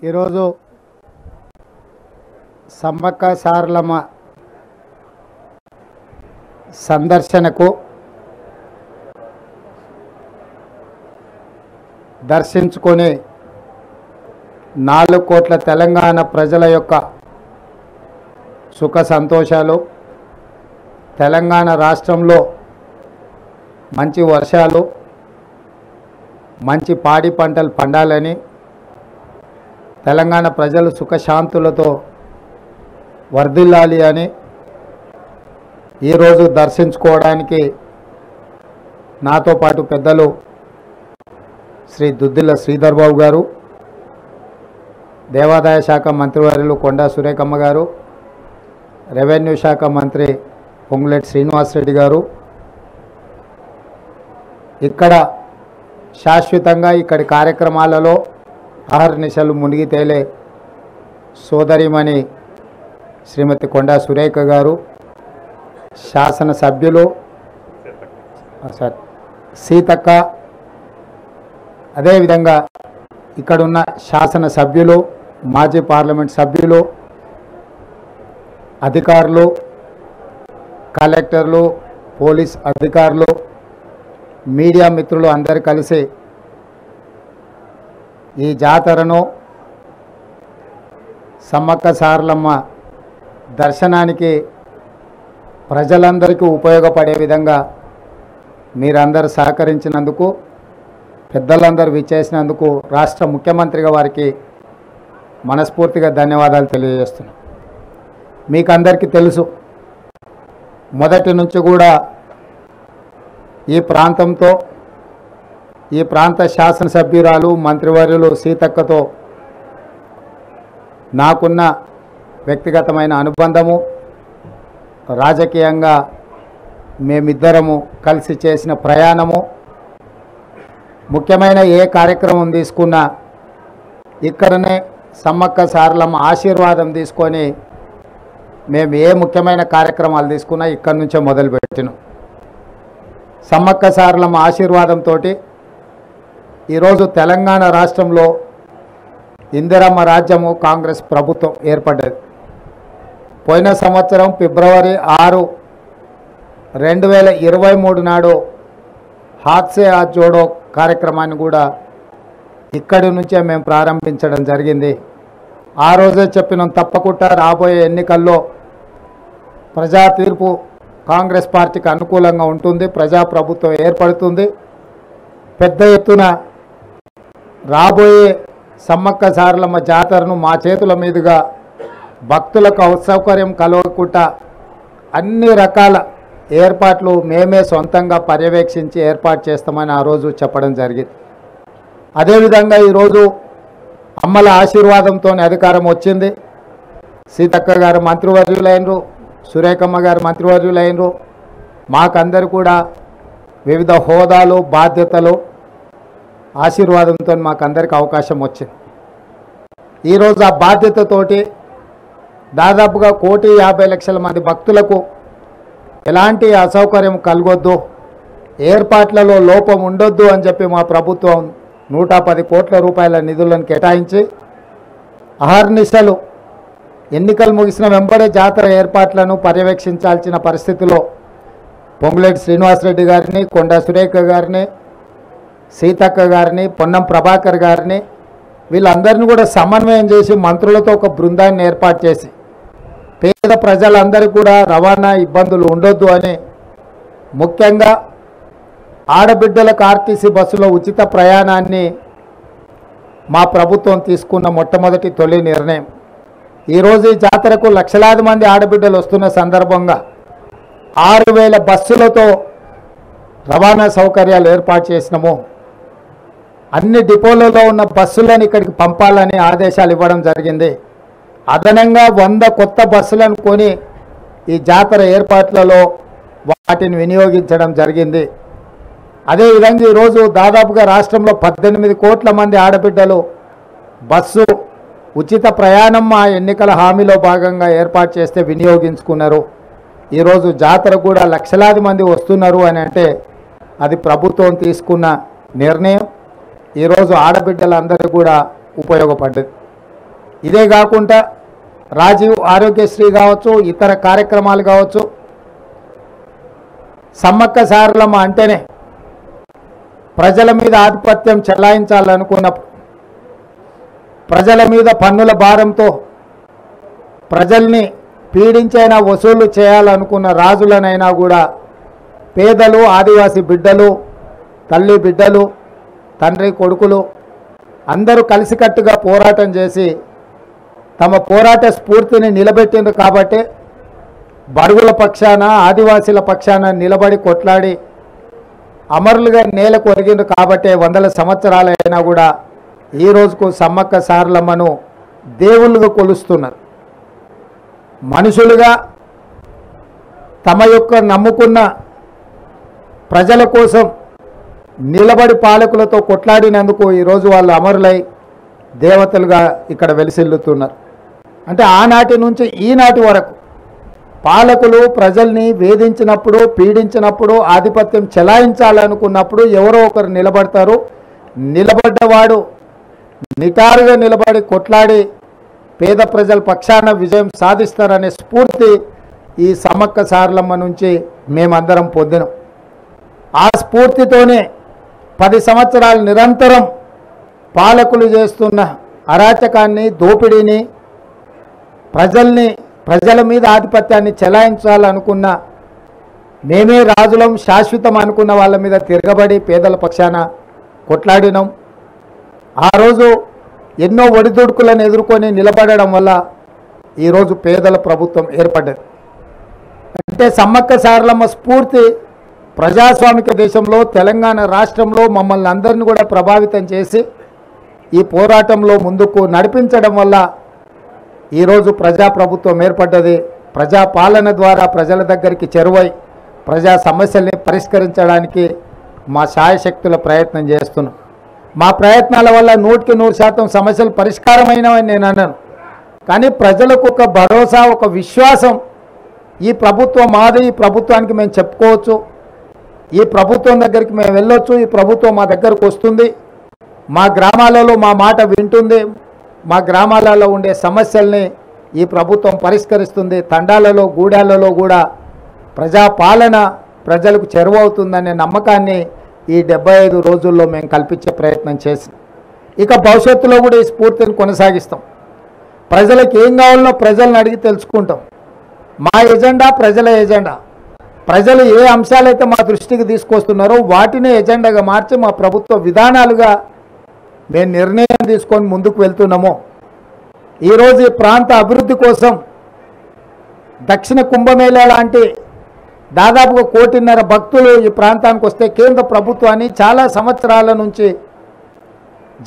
ఈరోజు సమ్మక్క సారలమ్మ సందర్శనకు దర్శించుకొని 4 కోట్ల తెలంగాణ ప్రజల యొక్క సుఖ సంతోషాలు, తెలంగాణ రాష్ట్రంలో మంచి వర్షాలు, మంచి పాడి పంటలు పండాలని, తెలంగాణ ప్రజలు సుఖశాంతులతో వర్ధిల్లాలి అని ఈరోజు దర్శించుకోవడానికి నాతో పాటు పెద్దలు శ్రీ దుద్దిల్ల శ్రీధర్ బాబు గారు, దేవాదాయ శాఖ మంత్రివర్యులు కొండా సురేఖమ్మ గారు, రెవెన్యూ శాఖ మంత్రి పొంగులేటి శ్రీనివాసరెడ్డి గారు, ఇక్కడ శాశ్వతంగా ఇక్కడి కార్యక్రమాలలో అహర్నిశలు మునిగి తేలే సోదరిమణి శ్రీమతి కొండా సురేఖ గారు, శాసనసభ్యులు సీతక్క, అదేవిధంగా ఇక్కడున్న శాసనసభ్యులు, మాజీ పార్లమెంట్ సభ్యులు, అధికారులు, కలెక్టర్లు, పోలీస్ అధికారులు, మీడియా మిత్రులు అందరూ కలిసి ఈ జాతరను సమ్మక్క సారలమ్మ దర్శనానికి ప్రజలందరికీ ఉపయోగపడే విధంగా మీరందరూ సహకరించినందుకు, పెద్దలందరూ విచ్చేసినందుకు రాష్ట్ర ముఖ్యమంత్రిగా వారికి మనస్ఫూర్తిగా ధన్యవాదాలు తెలియజేస్తున్నాను. మీకు అందరికీ తెలుసు, మొదటి నుంచి కూడా ఈ ప్రాంతంతో, ఈ ప్రాంత శాసనసభ్యురాలు మంత్రివర్యులు సీతక్కతో నాకున్న వ్యక్తిగతమైన అనుబంధము, రాజకీయంగా మేమిద్దరము కలిసి చేసిన ప్రయాణము, ముఖ్యమైన ఏ కార్యక్రమం తీసుకున్నా ఇక్కడనే సమ్మక్క సారలమ్మ ఆశీర్వాదం తీసుకొని మేము ఏ ముఖ్యమైన కార్యక్రమాలు తీసుకున్నా ఇక్కడి నుంచే మొదలుపెట్టినాం. సమ్మక్క సారలమ్మ ఆశీర్వాదంతో ఈరోజు తెలంగాణ రాష్ట్రంలో ఇందిరమ్మ రాజ్యము కాంగ్రెస్ ప్రభుత్వం ఏర్పడ్డది. పోయిన సంవత్సరం ఫిబ్రవరి 6, 2023 నాడు హాత్సే హాత్ జోడో కార్యక్రమాన్ని కూడా ఇక్కడి నుంచే మేము ప్రారంభించడం జరిగింది. ఆ రోజే చెప్పినాం, తప్పకుండా రాబోయే ఎన్నికల్లో ప్రజా తీర్పు కాంగ్రెస్ పార్టీకి అనుకూలంగా ఉంటుంది, ప్రజాప్రభుత్వం ఏర్పడుతుంది, పెద్ద ఎత్తున రాబోయే సమ్మక్క సారలమ్మ జాతరను మా చేతుల మీదుగా భక్తులకు అసౌకర్యం కలగకుండా అన్ని రకాల ఏర్పాట్లు మేమే సొంతంగా పర్యవేక్షించి ఏర్పాటు చేస్తామని ఆ రోజు చెప్పడం జరిగింది. అదేవిధంగా ఈరోజు అమ్మల ఆశీర్వాదంతో అధికారం వచ్చింది. సీతక్క గారు మంత్రివర్యులైనరు, సురేఖమ్మ గారు మంత్రివర్యులైనరు, మాకందరు కూడా వివిధ హోదాలు, బాధ్యతలు, ఆశీర్వాదంతో మాకందరికి అవకాశం వచ్చింది. ఈరోజు ఆ బాధ్యతతోటి దాదాపుగా 1,50,00,000 మంది భక్తులకు ఎలాంటి అసౌకర్యం కలగొద్దు, ఏర్పాట్లలో లోపం ఉండొద్దు అని చెప్పి మా ప్రభుత్వం 110 కోట్ల రూపాయల నిధులను కేటాయించి అహర్నిశలు ఎన్నికలు ముగిసిన వెంబడే జాతర ఏర్పాట్లను పర్యవేక్షించాల్సిన పరిస్థితిలో పొంగులేటి శ్రీనివాసరెడ్డి గారిని, కొండా సురేఖ గారిని, సీతక్క గారిని, పొన్నం ప్రభాకర్ గారిని, వీళ్ళందరినీ కూడా సమన్వయం చేసి మంత్రులతో ఒక బృందాన్ని ఏర్పాటు చేసి పేద ప్రజలందరికీ కూడా రవాణా ఇబ్బందులు ఉండొద్దు అని, ముఖ్యంగా ఆడబిడ్డలకు ఆర్టీసీ బస్సులో ఉచిత ప్రయాణాన్ని మా ప్రభుత్వం తీసుకున్న మొట్టమొదటి తొలి నిర్ణయం. ఈరోజు ఈ జాతరకు లక్షలాది మంది ఆడబిడ్డలు వస్తున్న సందర్భంగా 6,000 బస్సులతో రవాణా సౌకర్యాలు ఏర్పాటు చేసినాము. అన్ని డిపోలలో ఉన్న బస్సులను ఇక్కడికి పంపాలని ఆదేశాలు ఇవ్వడం జరిగింది. అదనంగా 100 కొత్త బస్సులను కొని ఈ జాతర ఏర్పాట్లలో వాటిని వినియోగించడం జరిగింది. అదేవిధంగా ఈరోజు దాదాపుగా రాష్ట్రంలో 18 కోట్ల మంది ఆడబిడ్డలు బస్సు ఉచిత ప్రయాణం మా ఎన్నికల హామీలో భాగంగా ఏర్పాటు చేస్తే వినియోగించుకున్నారు. ఈరోజు జాతర కూడా లక్షలాది మంది వస్తున్నారు అని అంటే అది ప్రభుత్వం తీసుకున్న నిర్ణయం. ఈరోజు ఆడబిడ్డలందరూ కూడా ఉపయోగపడ్డది. ఇదే కాకుండా రాజీవ్ ఆరోగ్యశ్రీ కావచ్చు, ఇతర కార్యక్రమాలు కావచ్చు, సమ్మక్క సారలమ్మ అంటేనే ప్రజల మీద ఆధిపత్యం చెలాయించాలనుకున్నప్పుడు, ప్రజల మీద పన్నుల భారంతో ప్రజల్ని పీడించైనా వసూలు చేయాలనుకున్న రాజులనైనా కూడా పేదలు, ఆదివాసీ బిడ్డలు, తల్లి బిడ్డలు, తండ్రి కొడుకులు అందరూ కలిసికట్టుగా పోరాటం చేసి తమ పోరాట స్ఫూర్తిని నిలబెట్టిండ్రు కాబట్టి బడుగుల పక్షాన, ఆదివాసీల పక్షాన నిలబడి కొట్లాడి అమరులుగా నేలకు ఒరిగిండ్రు కాబట్టి వందల సంవత్సరాలైనా కూడా ఈ రోజుకు సమ్మక్క సారలమ్మను దేవుళ్ళుగా కొలుస్తున్నారు. మనుషులుగా తమ యొక్క నమ్ముకున్న ప్రజల కోసం నిలబడి పాలకులతో కొట్లాడినందుకు ఈరోజు వాళ్ళు అమరులై దేవతలుగా ఇక్కడ వెలిసిల్లుతున్నారు. అంటే ఆనాటి నుంచి ఈనాటి వరకు పాలకులు ప్రజల్ని వేధించినప్పుడు, పీడించినప్పుడు, ఆధిపత్యం చెలాయించాలనుకున్నప్పుడు ఎవరో ఒకరు నిలబడతారు. నిలబడ్డవాడు నిటారుగా నిలబడి కొట్లాడి పేద ప్రజల పక్షాన విజయం సాధిస్తారనే స్ఫూర్తి ఈ సమ్మక్క సారలమ్మ నుంచి మేమందరం పొందినాం. ఆ స్ఫూర్తితోనే 10 సంవత్సరాలు నిరంతరం పాలకులు చేస్తున్న అరాచకాన్ని, దోపిడీని, ప్రజల మీద ఆధిపత్యాన్ని చెలాయించాలనుకున్న, మేమే రాజులం, శాశ్వతం అనుకున్న వాళ్ళ మీద తిరగబడి పేదల పక్షాన కొట్లాడినాం. ఆ రోజు ఎన్నో ఒడిదుడుకులను ఎదుర్కొని నిలబడడం వల్ల ఈరోజు పేదల ప్రభుత్వం ఏర్పడ్డది. అంటే సమ్మక్క సారలమ్మ స్ఫూర్తి ప్రజాస్వామిక దేశంలో, తెలంగాణ రాష్ట్రంలో మమ్మల్ని అందరినీ కూడా ప్రభావితం చేసి ఈ పోరాటంలో ముందుకు నడిపించడం వల్ల ఈరోజు ప్రజాప్రభుత్వం ఏర్పడ్డది. ప్రజాపాలన ద్వారా ప్రజల దగ్గరికి చేరువై ప్రజా సమస్యల్ని పరిష్కరించడానికి మా శాయశక్తుల ప్రయత్నం చేస్తున్నాం. మా ప్రయత్నాల వల్ల 100% సమస్యలు పరిష్కారమైనవని నేను అన్నాను. కానీ ప్రజలకు ఒక భరోసా, ఒక విశ్వాసం, ఈ ప్రభుత్వం మాది, ఈ ప్రభుత్వానికి మేము చెప్పుకోవచ్చు, ఈ ప్రభుత్వం దగ్గరికి మేము వెళ్ళొచ్చు, ఈ ప్రభుత్వం మా దగ్గరకు వస్తుంది, మా గ్రామాలలో మా మాట వింటుంది, మా గ్రామాలలో ఉండే సమస్యల్ని ఈ ప్రభుత్వం పరిష్కరిస్తుంది, తండాలలో, గూడాలలో కూడా ప్రజాపాలన ప్రజలకు చేరువవుతుందనే నమ్మకాన్ని ఈ 75 రోజుల్లో మేము కల్పించే ప్రయత్నం చేసాం. ఇక భవిష్యత్తులో కూడా ఈ స్ఫూర్తిని కొనసాగిస్తాం. ప్రజలకు ఏం కావాలో ప్రజలను అడిగి తెలుసుకుంటాం. మా ఎజెండా ప్రజల ఎజెండా. ప్రజలు ఏ అంశాలైతే మా దృష్టికి తీసుకొస్తున్నారో వాటిని ఎజెండాగా మార్చి మా ప్రభుత్వ విధానాలుగా మేము నిర్ణయం తీసుకొని ముందుకు వెళ్తున్నాము. ఈరోజు ఈ ప్రాంత అభివృద్ధి కోసం దక్షిణ కుంభమేళా లాంటి దాదాపుగా 1.5 కోటి భక్తులు ఈ ప్రాంతానికి వస్తే కేంద్ర ప్రభుత్వాన్ని చాలా సంవత్సరాల నుంచి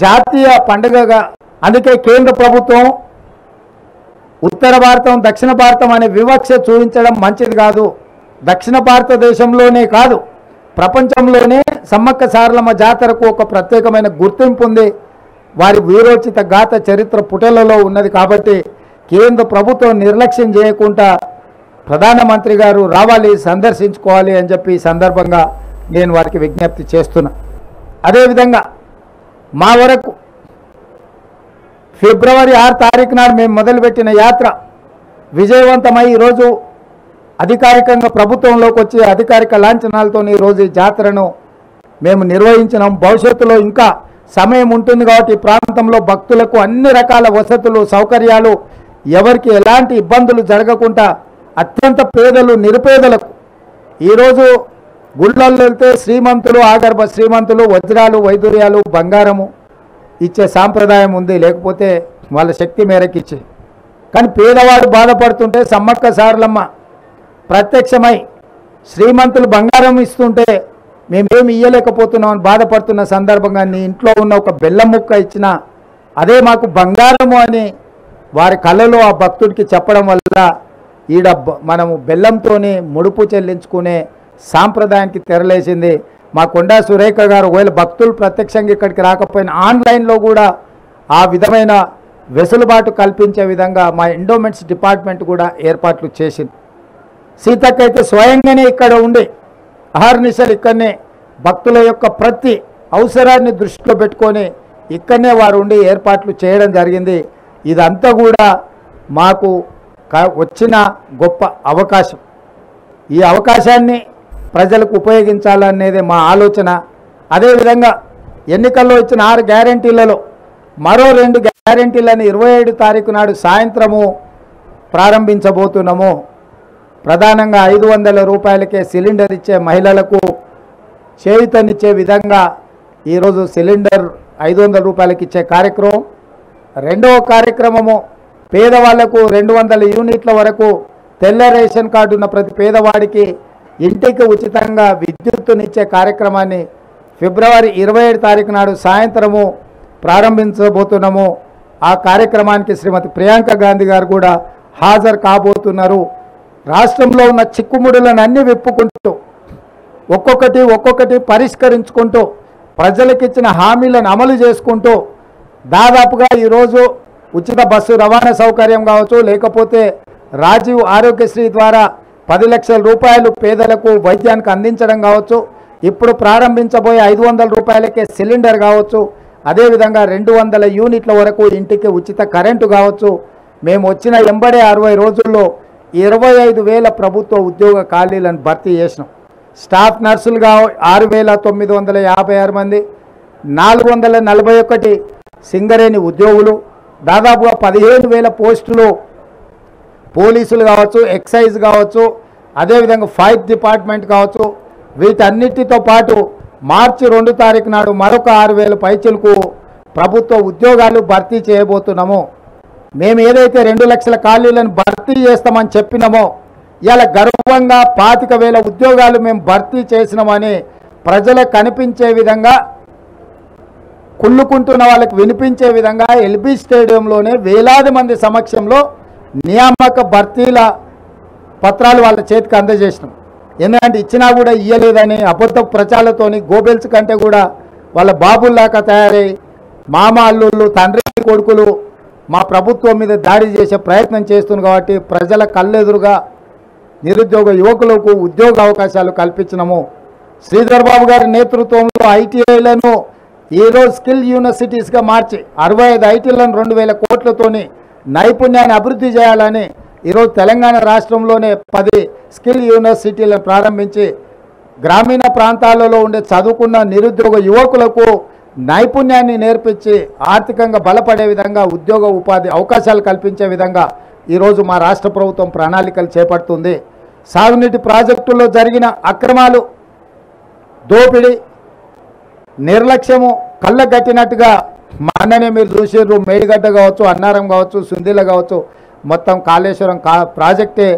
జాతీయ పండుగగా, అందుకే కేంద్ర ప్రభుత్వం ఉత్తర భారతం, దక్షిణ భారతం అనే వివక్ష చూపించడం మంచిది కాదు. దక్షిణ భారతదేశంలోనే కాదు, ప్రపంచంలోనే సమ్మక్క సారలమ్మ జాతరకు ఒక ప్రత్యేకమైన గుర్తింపు ఉంది. వారి వీరోచిత గాథ చరిత్ర పుటలలో ఉన్నది. కాబట్టి కేంద్ర ప్రభుత్వం నిర్లక్ష్యం చేయకుండా ప్రధానమంత్రి గారు రావాలి, సందర్శించుకోవాలి అని చెప్పి ఈ సందర్భంగా నేను వారికి విజ్ఞప్తి చేస్తున్నా. అదేవిధంగా మా వరకు ఫిబ్రవరి 6 తారీఖు నాడు మేము మొదలుపెట్టిన యాత్ర విజయవంతమై ఈరోజు అధికారికంగా ప్రభుత్వంలోకి వచ్చి అధికారిక లాంఛనాలతో ఈరోజు ఈ జాతరను మేము నిర్వహించినాం. భవిష్యత్తులో ఇంకా సమయం ఉంటుంది కాబట్టి ఈ ప్రాంతంలో భక్తులకు అన్ని రకాల వసతులు, సౌకర్యాలు, ఎవరికి ఎలాంటి ఇబ్బందులు జరగకుండా అత్యంత పేదలు, నిరుపేదలకు ఈరోజు గుళ్ళల్లో వెళ్తే శ్రీమంతులు, ఆగర్భ శ్రీమంతులు వజ్రాలు, వైదూర్యాలు, బంగారము ఇచ్చే సాంప్రదాయం ఉంది, లేకపోతే వాళ్ళ శక్తి మేరకు ఇచ్చే. కానీ పేదవాడు బాధపడుతుంటే సమ్మక్క సారలమ్మ ప్రత్యక్షమై శ్రీమంతులు బంగారం ఇస్తుంటే మేమేమి ఇయ్యలేకపోతున్నామని బాధపడుతున్న సందర్భంగా నీ ఇంట్లో ఉన్న ఒక బెల్లం ముక్క ఇచ్చినా అదే మాకు బంగారము అని వారి కళ్ళలో ఆ భక్తుడికి చెప్పడం వల్ల ఈడ మనము బెల్లంతోనే ముడుపు చెల్లించుకునే సాంప్రదాయానికి తెరలేసింది. మా కొండా సురేఖ గారు ఒకవేళ భక్తులు ప్రత్యక్షంగా ఇక్కడికి రాకపోయినా ఆన్లైన్లో కూడా ఆ విధమైన వెసులుబాటు కల్పించే విధంగా మా ఎండోమెంట్స్ డిపార్ట్మెంట్ కూడా ఏర్పాట్లు చేసింది. సీతక్క అయితే స్వయంగానే ఇక్కడ ఉండి అహర్నిశలు ఇక్కడనే భక్తుల యొక్క ప్రతి అవసరాన్ని దృష్టిలో పెట్టుకొని ఇక్కడనే వారు ఉండి ఏర్పాట్లు చేయడం జరిగింది. ఇదంతా కూడా మాకు వచ్చిన గొప్ప అవకాశం. ఈ అవకాశాన్ని ప్రజలకు ఉపయోగించాలనేదే మా ఆలోచన. అదేవిధంగా ఎన్నికల్లో ఇచ్చిన 6 గ్యారెంటీలలో మరో 2 గ్యారెంటీలను 27 తారీఖు నాడు సాయంత్రము ప్రారంభించబోతున్నాము. ప్రధానంగా 500 రూపాయలకే సిలిండర్ ఇచ్చే మహిళలకు చేయూతనిచ్చే విధంగా ఈరోజు సిలిండర్ 500 రూపాయలకి ఇచ్చే కార్యక్రమం. రెండవ కార్యక్రమము పేదవాళ్లకు 200 యూనిట్ల వరకు తెల్ల రేషన్ కార్డు ఉన్న ప్రతి పేదవాడికి ఇంటికి ఉచితంగా విద్యుత్తునిచ్చే కార్యక్రమాన్ని ఫిబ్రవరి 27 తారీఖు నాడు సాయంత్రము ప్రారంభించబోతున్నాము. ఆ కార్యక్రమానికి శ్రీమతి ప్రియాంక గాంధీ గారు కూడా హాజరు కాబోతున్నారు. రాష్ట్రంలో ఉన్న చిక్కుముడులను అన్ని విప్పుకుంటూ ఒక్కొక్కటి పరిష్కరించుకుంటూ ప్రజలకు ఇచ్చిన హామీలను అమలు చేసుకుంటూ దాదాపుగా ఈరోజు ఉచిత బస్సు రవాణా సౌకర్యం కావచ్చు, లేకపోతే రాజీవ్ ఆరోగ్యశ్రీ ద్వారా 10 లక్షల రూపాయలు పేదలకు వైద్యానికి అందించడం కావచ్చు, ఇప్పుడు ప్రారంభించబోయే 500 రూపాయలకే సిలిండర్ కావచ్చు, అదేవిధంగా 200 యూనిట్ల వరకు ఇంటికి ఉచిత కరెంటు కావచ్చు. మేము వచ్చిన 60 రోజుల్లో 25,000 ప్రభుత్వ ఉద్యోగ ఖాళీలను భర్తీ చేసినాం. స్టాఫ్ నర్సులుగా 6,956 మంది, 441 సింగరేణి ఉద్యోగులు, దాదాపుగా 15,000 పోస్టులు పోలీసులు కావచ్చు, ఎక్సైజ్ కావచ్చు, అదేవిధంగా ఫైర్ డిపార్ట్మెంట్ కావచ్చు. వీటన్నిటితో పాటు మార్చి 2 తారీఖు నాడు మరొక 6,000 పైచులకు ప్రభుత్వ ఉద్యోగాలు భర్తీ చేయబోతున్నాము. మేము ఏదైతే 2 లక్షల ఖాళీలను భర్తీ చేస్తామని చెప్పినామో ఇలా గర్వంగా 25,000 ఉద్యోగాలు మేము భర్తీ చేసినామని ప్రజలకు కనిపించే విధంగా, కుళ్ళుకుంటున్న వాళ్ళకి వినిపించే విధంగా ఎల్బీ స్టేడియంలోనే వేలాది మంది సమక్షంలో నియామక భర్తీల పత్రాలు వాళ్ళ చేతికి అందజేసినాం. ఎందుకంటే ఇచ్చినా కూడా ఇయ్యలేదని అబద్ధ ప్రచారాలతోని గోబెల్స్ కంటే కూడా వాళ్ళ బాబుల్లాగా తయారై మామ అల్లుళ్ళు తండ్రి కొడుకులు మా ప్రభుత్వం మీద దాడి చేసే ప్రయత్నం చేస్తున్నారు. కాబట్టి ప్రజల కళ్ళెదురుగా నిరుద్యోగ యువకులకు ఉద్యోగ అవకాశాలు కల్పించినాము. శ్రీధర్ బాబు గారి నేతృత్వంలో ఐటీఐలను ఈరోజు స్కిల్ యూనివర్సిటీస్గా మార్చి 65 ఐటీలను 2,000 కోట్లతోని నైపుణ్యాన్ని అభివృద్ధి చేయాలని ఈరోజు తెలంగాణ రాష్ట్రంలోనే 10 స్కిల్ యూనివర్సిటీలను ప్రారంభించి గ్రామీణ ప్రాంతాలలో ఉండే చదువుకున్న నిరుద్యోగ యువకులకు నైపుణ్యాన్ని నేర్పించి ఆర్థికంగా బలపడే విధంగా ఉద్యోగ ఉపాధి అవకాశాలు కల్పించే విధంగా ఈరోజు మా రాష్ట్ర ప్రభుత్వం ప్రణాళికలు చేపడుతుంది. సాగునీటి ప్రాజెక్టుల్లో జరిగిన అక్రమాలు, దోపిడీ, నిర్లక్ష్యము కళ్ళగట్టినట్టుగా మొన్ననే మీరు చూసారు. మేడిగడ్డ కావచ్చు, అన్నారం కావచ్చు, సుందిల కావచ్చు, మొత్తం కాళేశ్వరం ప్రాజెక్టే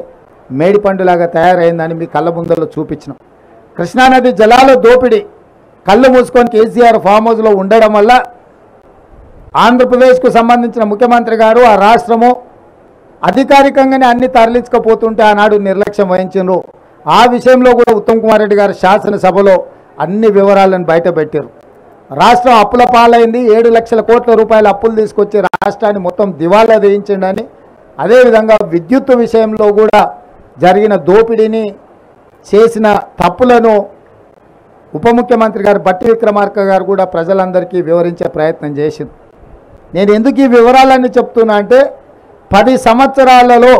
మేడిపండులాగా తయారైందని మీ కళ్ళ ముందరలో చూపించినాం. కృష్ణానది జలాల దోపిడీ కళ్ళు మూసుకొని కేసీఆర్ ఫామ్ హౌస్లో ఉండడం వల్ల ఆంధ్రప్రదేశ్కు సంబంధించిన ముఖ్యమంత్రి గారు ఆ రాష్ట్రము అధికారికంగానే అన్ని తరలించకపోతుంటే ఆనాడు నిర్లక్ష్యం వహించారు. ఆ విషయంలో కూడా ఉత్తమ్ కుమార్ రెడ్డి గారు శాసనసభలో అన్ని వివరాలను బయటపెట్టారు. రాష్ట్రం అప్పుల పాలైంది, 7 లక్షల కోట్ల రూపాయల అప్పులు తీసుకొచ్చి రాష్ట్రాన్ని మొత్తం దివాలా వేయించండి. అదేవిధంగా విద్యుత్ విషయంలో కూడా జరిగిన దోపిడీని, చేసిన తప్పులను ఉప ముఖ్యమంత్రి గారు బట్టి విక్రమార్క గారు కూడా ప్రజలందరికీ వివరించే ప్రయత్నం చేసింది. నేను ఎందుకు ఈ వివరాలన్నీ చెప్తున్నా అంటే 10 సంవత్సరాలలో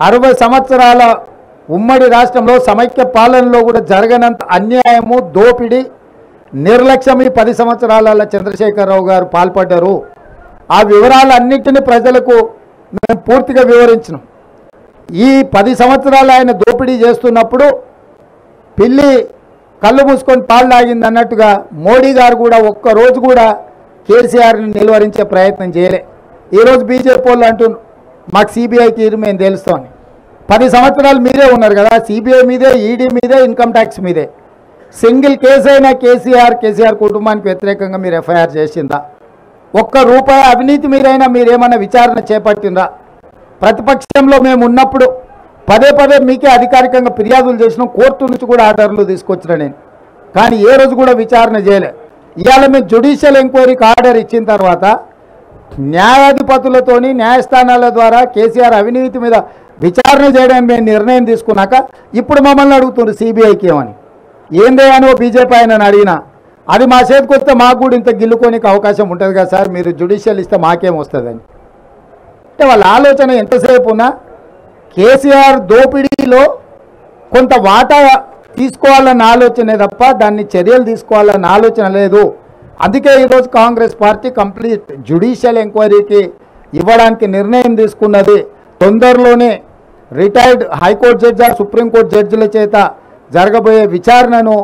60 సంవత్సరాల ఉమ్మడి రాష్ట్రంలో సమైక్య పాలనలో కూడా జరగనంత అన్యాయము, దోపిడీ, నిర్లక్ష్యం ఈ 10 సంవత్సరాలలో చంద్రశేఖరరావు గారు పాల్పడ్డారు. ఆ వివరాలన్నింటినీ ప్రజలకు మేము పూర్తిగా వివరించినాం. ఈ 10 సంవత్సరాలు ఆయన దోపిడీ చేస్తున్నప్పుడు పిల్లి కళ్ళు మూసుకొని పాలు తాగింది అన్నట్టుగా మోడీ గారు కూడా ఒక్కరోజు కూడా కేసీఆర్ని నిలువరించే ప్రయత్నం చేయలే. ఈరోజు బీజేపీ వాళ్ళు అంటున్నారు మాకు సిబిఐకి మేము తెలుస్తామని. 10 సంవత్సరాలు మీరే ఉన్నారు కదా, సిబిఐ మీదే, ఈడీ మీదే, ఇన్కమ్ ట్యాక్స్ మీదే. సింగిల్ కేసు అయినా కేసీఆర్ కుటుంబానికి వ్యతిరేకంగా మీరు ఎఫ్ఐఆర్ చేసిందా? ₹1 అవినీతి మీరైనా మీరేమన్నా విచారణ చేపట్టిందా? ప్రతిపక్షంలో మేము ఉన్నప్పుడు పదే మీకే అధికారికంగా ఫిర్యాదులు చేసినాం, కోర్టు నుంచి కూడా ఆర్డర్లు తీసుకొచ్చిన నేను, కానీ ఏ రోజు కూడా విచారణ చేయలే. ఇవాళ మేము జ్యుడిషియల్ ఎంక్వైరీకి ఆర్డర్ ఇచ్చిన తర్వాత న్యాయాధిపతులతోని న్యాయస్థానాల ద్వారా కేసీఆర్ అవినీతి మీద విచారణ చేయడానికి మేము నిర్ణయం తీసుకున్నాక ఇప్పుడు మమ్మల్ని అడుగుతున్నారు సిబిఐకి ఏమని. ఏందే అని ఓ బీజేపీ ఆయనని అడిగినా అది మా చేతికి వస్తే మాకు కూడా ఇంత గిల్లుకోనికి అవకాశం ఉంటుంది కదా సార్, మీరు జ్యుడిషియల్ ఇస్తే మాకేం వస్తుందని. అంటే వాళ్ళ ఆలోచన ఎంతసేపు ఉన్నా కేసీఆర్ దోపిడీలో కొంత వాటా తీసుకోవాలన్న ఆలోచనే తప్ప దాన్ని చర్యలు తీసుకోవాలన్న ఆలోచన లేదు. అందుకే ఈరోజు కాంగ్రెస్ పార్టీ కంప్లీట్ జ్యుడిషియల్ ఎంక్వైరీకి ఇవ్వడానికి నిర్ణయం తీసుకున్నది. తొందరలోనే రిటైర్డ్ హైకోర్టు జడ్జి సుప్రీంకోర్టు జడ్జిల చేత జరగబోయే విచారణను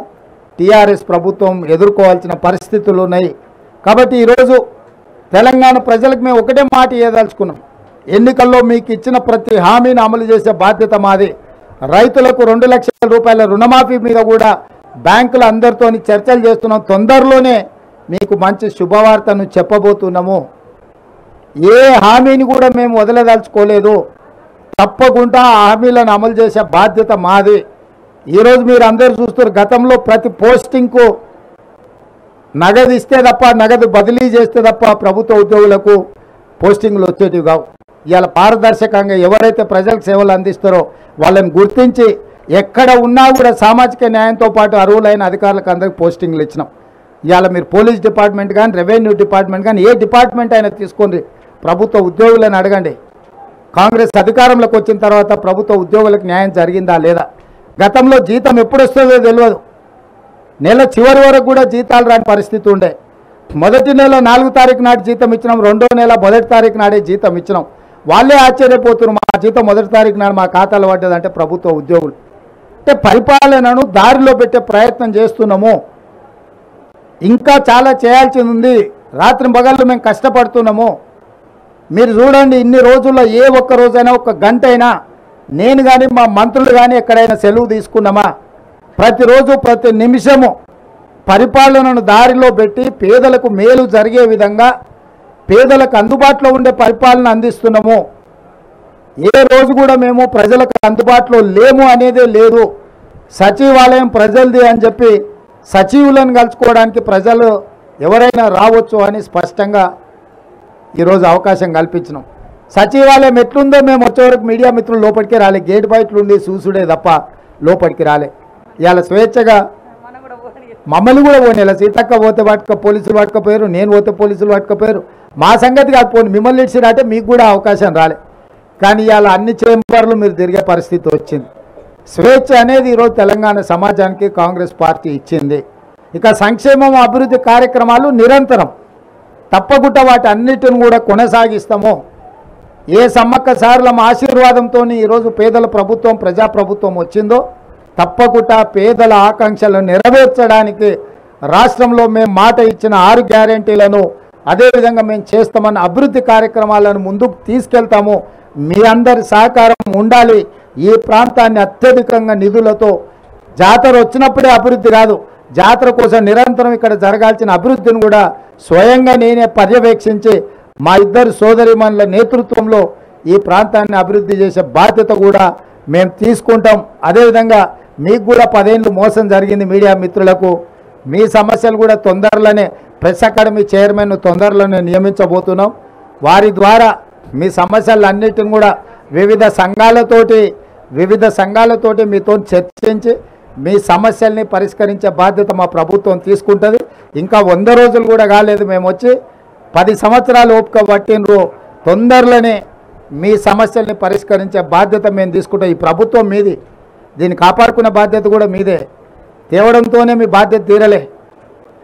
టీఆర్ఎస్ ప్రభుత్వం ఎదుర్కోవాల్సిన పరిస్థితులు ఉన్నాయి. కాబట్టి ఈరోజు తెలంగాణ ప్రజలకు మేము ఒకటే మాట ఇవ్వదలుచుకున్నాం. ఎన్నికల్లో మీకు ఇచ్చిన ప్రతి హామీని అమలు చేసే బాధ్యత మాది. రైతులకు 2 లక్షల రూపాయల రుణమాఫీ మీద కూడా బ్యాంకుల అందరితో చర్చలు చేస్తున్నాం. తొందరలోనే మీకు మంచి శుభవార్తను చెప్పబోతున్నాము. ఏ హామీని కూడా మేము వదలదలుచుకోలేదు. తప్పకుండా ఆ హామీలను అమలు చేసే బాధ్యత మాది. ఈరోజు మీరు అందరూ చూస్తారు, గతంలో ప్రతి పోస్టింగ్కు నగదు ఇస్తే తప్ప, నగదు బదిలీ చేస్తే తప్ప ప్రభుత్వ ఉద్యోగులకు పోస్టింగ్లు వచ్చేటివి కావు. ఇవాళ పారదర్శకంగా ఎవరైతే ప్రజలకు సేవలు అందిస్తారో వాళ్ళని గుర్తించి ఎక్కడ ఉన్నా కూడా సామాజిక న్యాయంతో పాటు అర్హులైన అధికారులకు అందరికీ పోస్టింగ్లు ఇచ్చినాం. ఇవాళ మీరు పోలీస్ డిపార్ట్మెంట్ కానీ, రెవెన్యూ డిపార్ట్మెంట్ కానీ, ఏ డిపార్ట్మెంట్ అయినా తీసుకోండి, ప్రభుత్వ ఉద్యోగులను అడగండి. కాంగ్రెస్ అధికారంలోకి వచ్చిన తర్వాత ప్రభుత్వ ఉద్యోగులకు న్యాయం జరిగిందా లేదా? గతంలో జీతం ఎప్పుడు వస్తుందో తెలియదు. నెల చివరి వరకు కూడా జీతాలు రాని పరిస్థితి ఉండే. మొదటి నెల 4వ తారీఖు నాటి జీతం ఇచ్చినాం, 2వ నెల 1వ తారీఖు నాడే జీతం ఇచ్చినాం. వాళ్ళే ఆశ్చర్యపోతున్నారు, మా జీతం 1వ తారీఖు నాడు మా ఖాతాలో పడ్డదంటే ప్రభుత్వ ఉద్యోగులు. అంటే పరిపాలనను దారిలో పెట్టే ప్రయత్నం చేస్తున్నాము. ఇంకా చాలా చేయాల్సింది ఉంది. రాత్రి పగళ్ళు మేము కష్టపడుతున్నాము. మీరు చూడండి, ఇన్ని రోజుల్లో ఏ ఒక్క రోజైనా ఒక గంట అయినా నేను కానీ మా మంత్రులు కానీ ఎక్కడైనా సెలవు తీసుకున్నామా? ప్రతిరోజు ప్రతి నిమిషము పరిపాలనను దారిలో పెట్టి పేదలకు మేలు జరిగే విధంగా పేదలకు అందుబాటులో ఉండే పరిపాలన అందిస్తున్నాము. ఏ రోజు కూడా మేము ప్రజలకు అందుబాటులో లేము అనేదే లేదు. సచివాలయం ప్రజలది అని చెప్పి సచివులను కలుసుకోవడానికి ప్రజలు ఎవరైనా రావచ్చు అని స్పష్టంగా ఈరోజు అవకాశం కల్పించినాం. సచివాలయం ఎట్లుందో మేము వచ్చేవరకు మీడియా మిత్రులు లోపలికి రాలే, గేట్ బయటలుండి చూసుడే తప్ప లోపలికి రాలే. ఇవాళ స్వేచ్ఛగా మమ్మల్ని కూడా పోనీ, సీతక్క పోతే పట్టుక పోలీసులు పట్టుకపోయారు, నేను పోతే పోలీసులు పట్టుకపోయారు. మా సంగతి కాదు, పోనీ మిమ్మల్ని ఇచ్చినట్టే మీకు కూడా అవకాశం రాలే. కానీ ఇవాళ అన్ని చేంబర్లు మీరు తిరిగే పరిస్థితి వచ్చింది. స్వేచ్ఛ అనేది ఈరోజు తెలంగాణ సమాజానికి కాంగ్రెస్ పార్టీ ఇచ్చింది. ఇక సంక్షేమం అభివృద్ధి కార్యక్రమాలు నిరంతరం తప్పకుండా వాటి అన్నిటిని కూడా కొనసాగిస్తాము. ఏ సమ్మక్క సారలం ఆశీర్వాదంతో ఈరోజు పేదల ప్రభుత్వం ప్రజాప్రభుత్వం వచ్చిందో తప్పకుండా పేదల ఆకాంక్షలను నెరవేర్చడానికి రాష్ట్రంలో మేము మాట ఇచ్చిన 6 గ్యారెంటీలను అదేవిధంగా మేము చేస్తామన్న అభివృద్ధి కార్యక్రమాలను ముందుకు తీసుకెళ్తాము. మీ అందరి సహకారం ఉండాలి. ఈ ప్రాంతాన్ని అత్యధికంగా నిధులతో జాతర వచ్చినప్పుడే అభివృద్ధి కాదు, జాతర కోసం నిరంతరం ఇక్కడ జరగాల్సిన అభివృద్ధిని కూడా స్వయంగా నేనే పర్యవేక్షించి మా ఇద్దరు సోదరిమణుల నేతృత్వంలో ఈ ప్రాంతాన్ని అభివృద్ధి చేసే బాధ్యత కూడా మేము తీసుకుంటాం. అదేవిధంగా మీకు కూడా 10 ఏళ్ళు మోసం జరిగింది మీడియా మిత్రులకు. మీ సమస్యలు కూడా తొందరలోనే ప్రెస్ అకాడమీ చైర్మన్ను తొందరలోనే నియమించబోతున్నాం. వారి ద్వారా మీ సమస్యలన్నిటిని కూడా వివిధ సంఘాలతోటి మీతో చర్చించి మీ సమస్యల్ని పరిష్కరించే బాధ్యత మా ప్రభుత్వం తీసుకుంటుంది. ఇంకా 100 రోజులు కూడా కాలేదు, మేము వచ్చి 10 సంవత్సరాలు ఓపిక పట్టినరు. తొందరలోనే మీ సమస్యల్ని పరిష్కరించే బాధ్యత మేము తీసుకుంటాం. ఈ ప్రభుత్వం మీది, దీన్ని కాపాడుకునే బాధ్యత కూడా మీదే. తేవడంతోనే మీ బాధ్యత తీరలే.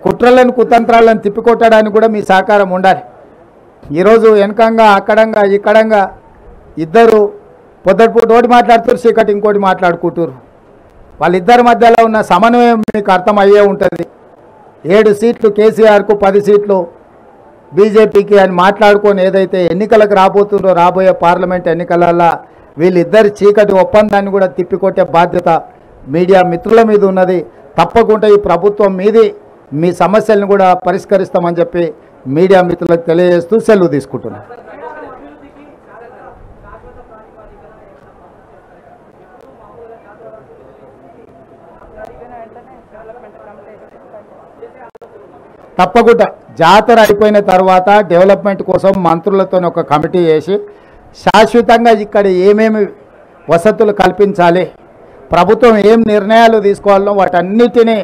కుట్రలను కుతంత్రాలను తిప్పికొట్టడానికి కూడా మీ సహకారం ఉండాలి. ఈరోజు వెనకంగా అక్కడంగా ఇక్కడంగా ఇద్దరు పొద్దుటిపూట ఒకటి మాట్లాడుతారు, చీకటి ఇంకోటి మాట్లాడుకుంటారు. వాళ్ళిద్దరి మధ్యలో ఉన్న సమన్వయం మీకు అర్థమయ్యే ఉంటుంది. 7 సీట్లు కేసీఆర్కు, 10 సీట్లు బీజేపీకి అని మాట్లాడుకొని ఏదైతే ఎన్నికలకు రాబోతుందో, రాబోయే పార్లమెంట్ ఎన్నికలలో వీళ్ళిద్దరి చీకటి ఒప్పందాన్ని కూడా తిప్పికొట్టే బాధ్యత మీడియా మిత్రుల మీద ఉన్నది. తప్పకుండా ఈ ప్రభుత్వం మీది, మీ సమస్యలను కూడా పరిష్కరిస్తామని చెప్పి మీడియా మిత్రులకు తెలియజేస్తూ సెలవు తీసుకుంటున్నాను. తప్పకుండా జాతర అయిపోయిన తర్వాత డెవలప్మెంట్ కోసం మంత్రులతో ఒక కమిటీ చేసి శాశ్వతంగా ఇక్కడ ఏమేమి వసతులు కల్పించాలి, ప్రభుత్వం ఏం నిర్ణయాలు తీసుకోవాలో వాటన్నిటినీ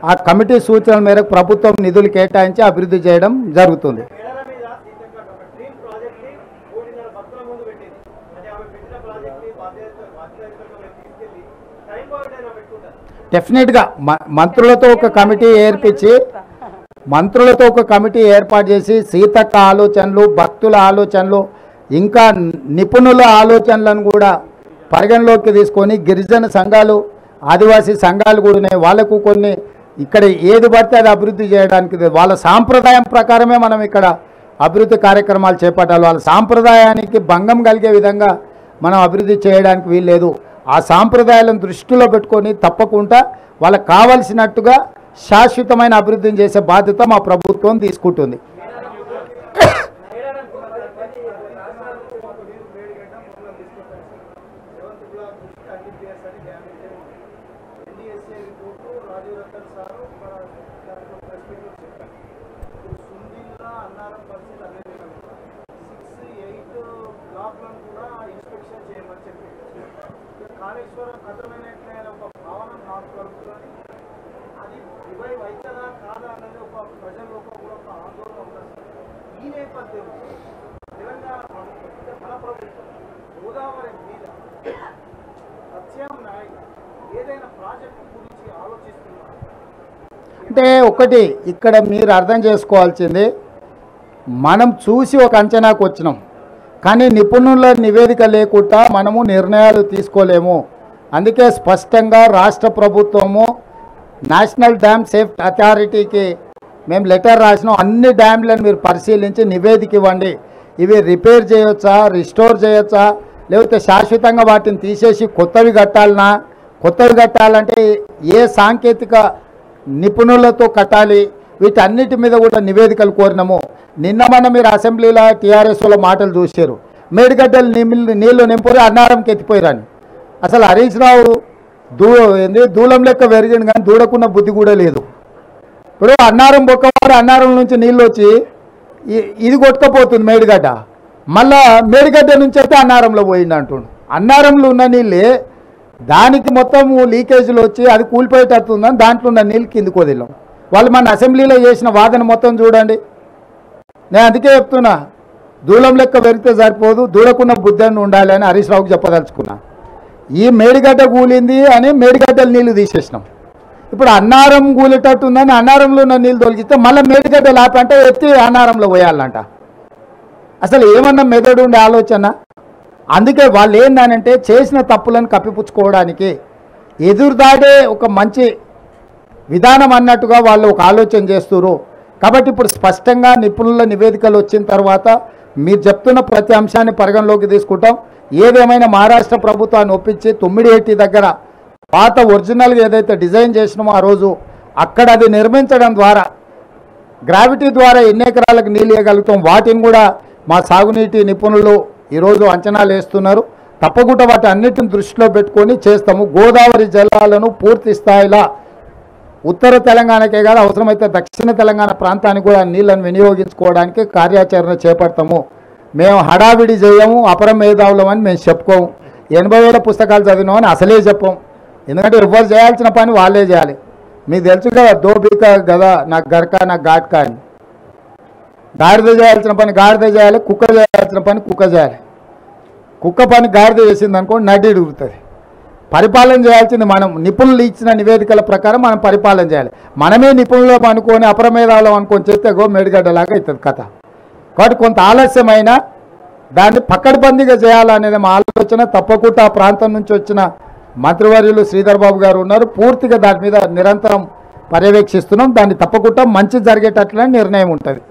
ఆ కమిటీ సూచనల మేరకు ప్రభుత్వం నిధులు కేటాయించి అభివృద్ధి చేయడం జరుగుతుంది. డెఫినెట్గా మంత్రులతో ఒక కమిటీ ఏర్పాటు చేసి సీతక్క ఆలోచనలు, భక్తుల ఆలోచనలు, ఇంకా నిపుణుల ఆలోచనలను కూడా పరిగణలోకి తీసుకొని గిరిజన సంఘాలు, ఆదివాసీ సంఘాలు కూడా ఉన్నాయి. వాళ్ళకు కొన్ని ఇక్కడ ఏది పడితే అది అభివృద్ధి చేయడానికి వాళ్ళ సాంప్రదాయం ప్రకారమే మనం ఇక్కడ అభివృద్ధి కార్యక్రమాలు చేపట్టాలి. వాళ్ళ సాంప్రదాయానికి భంగం కలిగే విధంగా మనం అభివృద్ధి చేయడానికి వీల్లేదు. ఆ సాంప్రదాయాలను దృష్టిలో పెట్టుకొని తప్పకుండా వాళ్ళకు కావలసినట్టుగా శాశ్వతమైన అభివృద్ధిని చేసే బాధ్యత మా ప్రభుత్వం తీసుకుంటుంది. కాళేశ్వరం కథమైనట్లయిన ఒక భావన నాకు కలుగుతుంది. అది రివైవ్ అవుతుందా కాదా అన్నది ఒక ప్రజల్లో కూడా ఒక ఆందోళన ఉంటుంది. ఈ నేపథ్యంలో తెలంగాణ మన ప్రభుత్వం గోదావరి మీద ప్రత్యామ్నాయంగా ఏదైనా ప్రాజెక్టు గురించి ఆలోచిస్తున్నారు అంటే ఒకటి ఇక్కడ మీరు అర్థం చేసుకోవాల్సింది, మనం చూసి ఒక అంచనాకు వచ్చినాం, కానీ నిపుణుల నివేదిక లేకుండా మనము నిర్ణయాలు తీసుకోలేము. అందుకే స్పష్టంగా రాష్ట్ర ప్రభుత్వము నేషనల్ డ్యామ్ సేఫ్టీ అథారిటీకి మేము లెటర్ రాసినాం. అన్ని డ్యామ్లను మీరు పరిశీలించి నివేదిక ఇవ్వండి. ఇవి రిపేర్ చేయొచ్చా, రిస్టోర్ చేయొచ్చా, లేకపోతే శాశ్వతంగా వాటిని తీసేసి కొత్తవి కట్టాలనా, కొత్తవి కట్టాలంటే ఏ సాంకేతిక నిపుణులతో కట్టాలి, వీటన్నిటి మీద కూడా నివేదికలు కోరినాము. నిన్న మన మీరు అసెంబ్లీలో టీఆర్ఎస్లో మాటలు చూశారు, మేడిగడ్డలు నీళ్లు నింపురి అన్నారంకి ఎత్తిపోయారని. అసలు హరీష్ రావు దూలం లెక్క పెరిగింది కానీ దూడకున్న బుద్ధి కూడా లేదు. ఇప్పుడు అన్నారం బొక్కవారు అన్నారం నుంచి నీళ్ళు వచ్చి ఇది కొట్టుకపోతుంది మేడిగడ్డ, మళ్ళా మేడిగడ్డ నుంచి అయితే అన్నారంలో పోయింది అంటుండు. అన్నారంలో ఉన్న నీళ్ళే దానికి మొత్తం లీకేజీలు వచ్చి అది కూలిపోయేటట్టుందని దాంట్లో ఉన్న నీళ్ళు కిందికి వదిలాం. వాళ్ళు మన అసెంబ్లీలో చేసిన వాదన మొత్తం చూడండి. నేను అందుకే చెప్తున్నా, దూలం లెక్క పెరిగితే సరిపోదు, దూడకున్న బుద్ధి అని ఉండాలి అని హరీష్ రావుకి చెప్పదలుచుకున్నా. ఈ మేడిగడ్డ కూలింది అని మేడిగడ్డలు నీళ్లు తీసేసినాం. ఇప్పుడు అన్నారం కూలేటట్టుందని అన్నారంలో ఉన్న నీళ్ళు తొలగిస్తే మళ్ళీ మేడిగడ్డ లాపంటే ఎత్తి అన్నారంలో పోయాలంట. అసలు ఏమన్నా మెదడు ఉండే ఆలోచన? అందుకే వాళ్ళు ఏందనంటే చేసిన తప్పులను కప్పిపుచ్చుకోవడానికి ఎదురుదాడే ఒక మంచి విధానం అన్నట్టుగా వాళ్ళు ఒక ఆలోచన చేస్తున్నారు. కాబట్టి ఇప్పుడు స్పష్టంగా నిపుణుల నివేదికలు వచ్చిన తర్వాత మీరు చెప్తున్న ప్రతి అంశాన్ని పరిగణలోకి తీసుకుంటాం. ఏదేమైనా మహారాష్ట్ర ప్రభుత్వాన్ని ఒప్పించి తుమ్మిడిహెట్టి దగ్గర పాత ఒరిజినల్గా ఏదైతే డిజైన్ చేసినామో ఆ రోజు అక్కడ అది నిర్మించడం ద్వారా గ్రావిటీ ద్వారా ఎన్ని ఎకరాలకు నీళ్ళు ఇవ్వగలుగుతాం, వాటిని కూడా మా సాగునీటి నిపుణులు ఈరోజు అంచనాలు వేస్తున్నారు. తప్పకుండా వాటి అన్నిటిని దృష్టిలో పెట్టుకొని చేస్తాము. గోదావరి జలాలను పూర్తి స్థాయిలో ఉత్తర తెలంగాణకే కాదు, అవసరమైతే దక్షిణ తెలంగాణ ప్రాంతానికి కూడా నీళ్ళను వినియోగించుకోవడానికి కార్యాచరణ చేపడతాము. మేము హడావిడి చేయము, అపరం మేధావులం అని మేము చెప్పుకోము, 80,000 పుస్తకాలు చదివినామని అసలే చెప్పం. ఎందుకంటే ఎవరు చేయాల్సిన పని వాళ్ళే చేయాలి. మీకు తెలుసు కదా, దోబిక గదా నాకు గరక నాకు ఘాట్క అని. గాడిద చేయాల్సిన పని గాడిద చేయాలి, కుక్క చేయాల్సిన పని కుక్క చేయాలి. కుక్క పని గాడిద చేసింది అనుకోండి నడ్డి ఉడుగుతుంది. పరిపాలన చేయాల్సింది మనం. నిపుణులు ఇచ్చిన నివేదికల ప్రకారం మనం పరిపాలన చేయాలి. మనమే నిపుణులు అనుకొని అపరమేధావులం అనుకొని చేస్తే మేడిగడ్డలాగా అవుతుంది కథ. కాబట్టి కొంత ఆలస్యమైన దాన్ని పక్కడబందీగా చేయాలనేది మా ఆలోచన. తప్పకుండా ఆ ప్రాంతం నుంచి వచ్చిన మంత్రివర్యులు శ్రీధర్ బాబు గారు ఉన్నారు, పూర్తిగా దాని మీద నిరంతరం పర్యవేక్షిస్తున్నాం. దాన్ని తప్పకుండా మంచి జరిగేటట్లనే నిర్ణయం ఉంటుంది.